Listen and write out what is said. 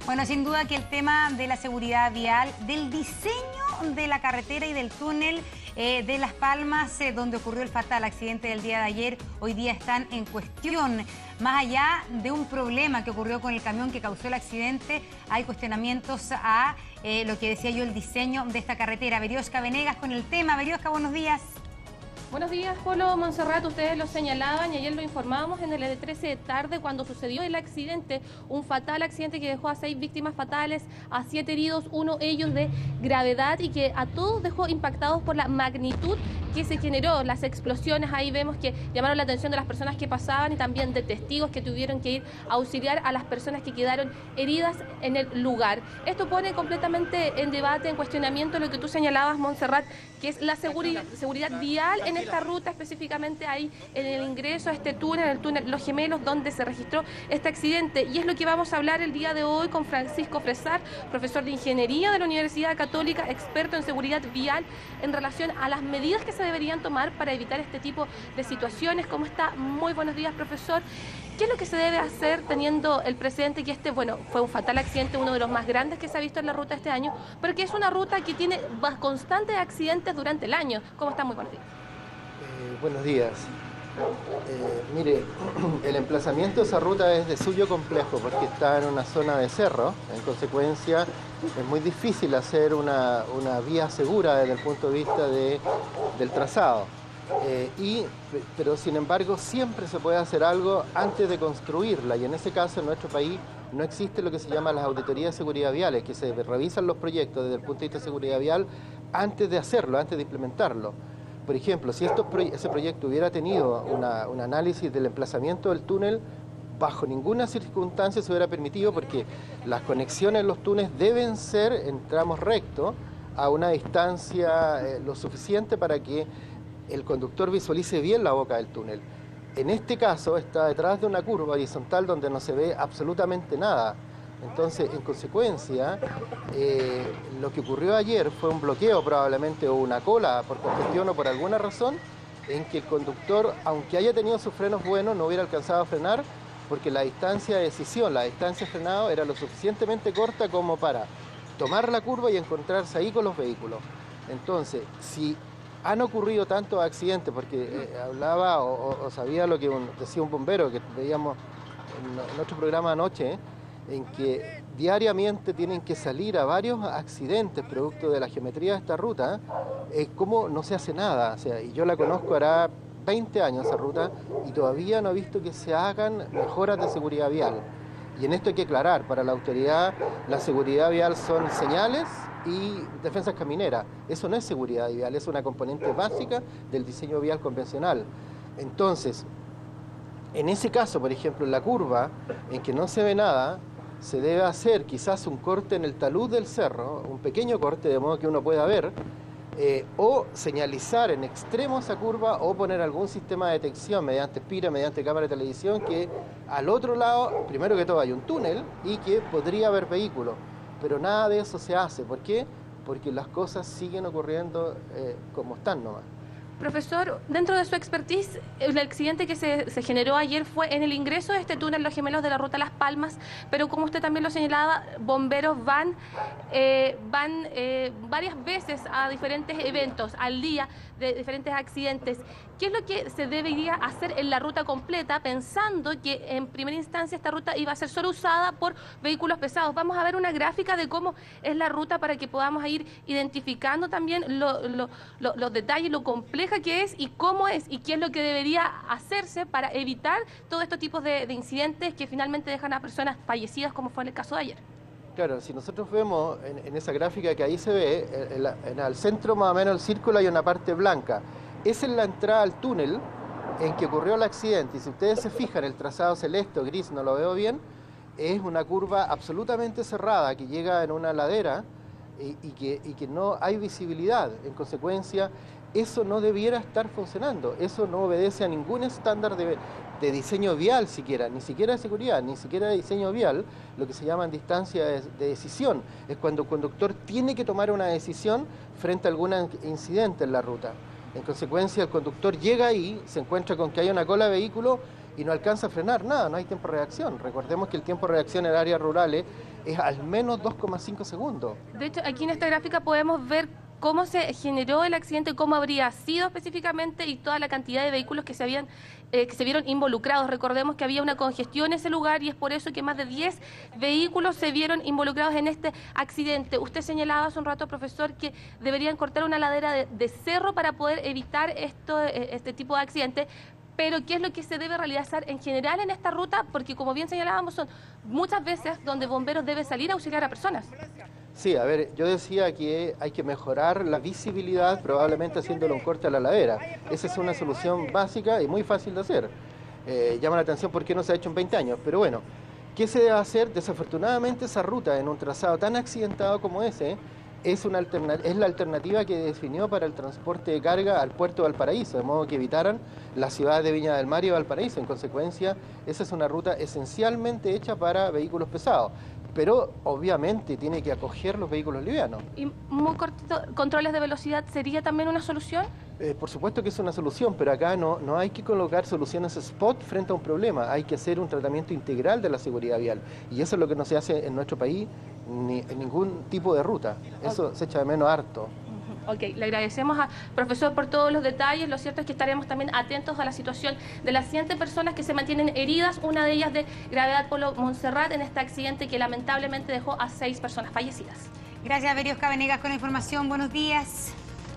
Bueno, sin duda que el tema de la seguridad vial, del diseño de la carretera y del túnel de Las Palmas, donde ocurrió el fatal accidente del día de ayer, hoy día están en cuestión. Más allá de un problema que ocurrió con el camión que causó el accidente, hay cuestionamientos a lo que decía yo, el diseño de esta carretera. Veriosca Venegas con el tema. Veriosca, buenos días. Buenos días, Polo. Montserrat, ustedes lo señalaban y ayer lo informábamos en el E13 de tarde cuando sucedió el accidente, un fatal accidente que dejó a 6 víctimas fatales, a 7 heridos, uno de ellos de gravedad y que a todos dejó impactados por la magnitud que se generó, las explosiones. Ahí vemos que llamaron la atención de las personas que pasaban y también de testigos que tuvieron que ir a auxiliar a las personas que quedaron heridas en el lugar. Esto pone completamente en debate, en cuestionamiento lo que tú señalabas, Montserrat, que es la seguridad vial en esta ruta, específicamente ahí en el ingreso a este túnel, el túnel Los Gemelos, donde se registró este accidente. Y es lo que vamos a hablar el día de hoy con Francisco Fresar, profesor de Ingeniería de la Universidad Católica, experto en seguridad vial, en relación a las medidas que se deberían tomar para evitar este tipo de situaciones. ¿Cómo está? Muy buenos días, profesor. ¿Qué es lo que se debe hacer teniendo el presente que este, bueno, fue un fatal accidente, uno de los más grandes que se ha visto en la ruta este año, pero que es una ruta que tiene constantes accidentes durante el año? ¿Cómo está? Muy buenos días. Buenos días. Mire, el emplazamiento de esa ruta es de suyo complejo porque está en una zona de cerro. En consecuencia, es muy difícil hacer una vía segura desde el punto de vista del trazado. Pero sin embargo, siempre se puede hacer algo antes de construirla. Y en ese caso, en nuestro país, no existe lo que se llama las auditorías de seguridad viales, que se revisan los proyectos desde el punto de vista de seguridad vial antes de hacerlo, antes de implementarlo. Por ejemplo, si ese proyecto hubiera tenido un análisis del emplazamiento del túnel, bajo ninguna circunstancia se hubiera permitido porque las conexiones en los túneles deben ser en tramos rectos a una distancia lo suficiente para que el conductor visualice bien la boca del túnel. En este caso está detrás de una curva horizontal donde no se ve absolutamente nada. Entonces, en consecuencia, lo que ocurrió ayer fue un bloqueo probablemente o una cola por congestión o por alguna razón en que el conductor, aunque haya tenido sus frenos buenos, no hubiera alcanzado a frenar porque la distancia de decisión, la distancia de frenado era lo suficientemente corta como para tomar la curva y encontrarse ahí con los vehículos. Entonces, si han ocurrido tantos accidentes, porque hablaba o sabía lo que decía un bombero que veíamos en otro programa anoche, en que diariamente tienen que salir a varios accidentes producto de la geometría de esta ruta, como no se hace nada. O sea, y yo la conozco hará 20 años esa ruta y todavía no he visto que se hagan mejoras de seguridad vial. Y en esto hay que aclarar, para la autoridad la seguridad vial son señales y defensas camineras. Eso no es seguridad vial, es una componente básica del diseño vial convencional. Entonces, en ese caso, por ejemplo, en la curva, en que no se ve nada, se debe hacer quizás un corte en el talud del cerro, un pequeño corte de modo que uno pueda ver, o señalizar en extremo esa curva o poner algún sistema de detección mediante espira, mediante cámara de televisión, que al otro lado, primero que todo, hay un túnel y que podría haber vehículos. Pero nada de eso se hace. ¿Por qué? Porque las cosas siguen ocurriendo como están nomás. Profesor, dentro de su expertise, el accidente que se generó ayer fue en el ingreso de este túnel Los Gemelos de la ruta Las Palmas, pero como usted también lo señalaba, bomberos van varias veces a diferentes eventos al día de diferentes accidentes. ¿Qué es lo que se debería hacer en la ruta completa, pensando que en primera instancia esta ruta iba a ser solo usada por vehículos pesados? Vamos a ver una gráfica de cómo es la ruta para que podamos ir identificando también los detalles, lo compleja que es y cómo es y qué es lo que debería hacerse para evitar todo este tipo de incidentes que finalmente dejan a personas fallecidas, como fue en el caso de ayer. Claro, si nosotros vemos en esa gráfica que ahí se ve, en el centro más o menos del círculo hay una parte blanca. Esa es la entrada al túnel en que ocurrió el accidente. Y si ustedes se fijan, el trazado celeste o gris, no lo veo bien, es una curva absolutamente cerrada que llega en una ladera y que no hay visibilidad. En consecuencia, eso no debiera estar funcionando. Eso no obedece a ningún estándar de diseño vial siquiera, ni siquiera de seguridad, ni siquiera de diseño vial, lo que se llaman distancias de decisión. Es cuando el conductor tiene que tomar una decisión frente a algún incidente en la ruta. En consecuencia, el conductor llega ahí, se encuentra con que hay una cola de vehículo y no alcanza a frenar nada, no hay tiempo de reacción. Recordemos que el tiempo de reacción en áreas rurales es al menos 2,5 segundos. De hecho, aquí en esta gráfica podemos ver cómo se generó el accidente, cómo habría sido específicamente y toda la cantidad de vehículos que se vieron involucrados. Recordemos que había una congestión en ese lugar y es por eso que más de 10 vehículos se vieron involucrados en este accidente. Usted señalaba hace un rato, profesor, que deberían cortar una ladera de cerro para poder evitar este tipo de accidentes. Pero ¿qué es lo que se debe realizar en general en esta ruta? Porque como bien señalábamos, son muchas veces donde bomberos deben salir a auxiliar a personas. Sí, a ver, yo decía que hay que mejorar la visibilidad, probablemente haciéndole un corte a la ladera. Esa es una solución básica y muy fácil de hacer. Llama la atención por qué no se ha hecho en 20 años, pero bueno, ¿qué se debe hacer? Desafortunadamente esa ruta en un trazado tan accidentado como ese es la alternativa que definió para el transporte de carga al puerto de Valparaíso, de modo que evitaran la ciudad de Viña del Mar y Valparaíso. En consecuencia, esa es una ruta esencialmente hecha para vehículos pesados, pero obviamente tiene que acoger los vehículos livianos. ¿Y muy cortito, controles de velocidad sería también una solución? Por supuesto que es una solución, pero acá no hay que colocar soluciones spot frente a un problema, hay que hacer un tratamiento integral de la seguridad vial, y eso es lo que no se hace en nuestro país ni en ningún tipo de ruta. Eso se echa de menos harto. Ok, le agradecemos al profesor por todos los detalles. Lo cierto es que estaremos también atentos a la situación de las 100 personas que se mantienen heridas, una de ellas de gravedad, Polo Montserrat, en este accidente que lamentablemente dejó a 6 personas fallecidas. Gracias, Veriosca Venegas, con la información. Buenos días.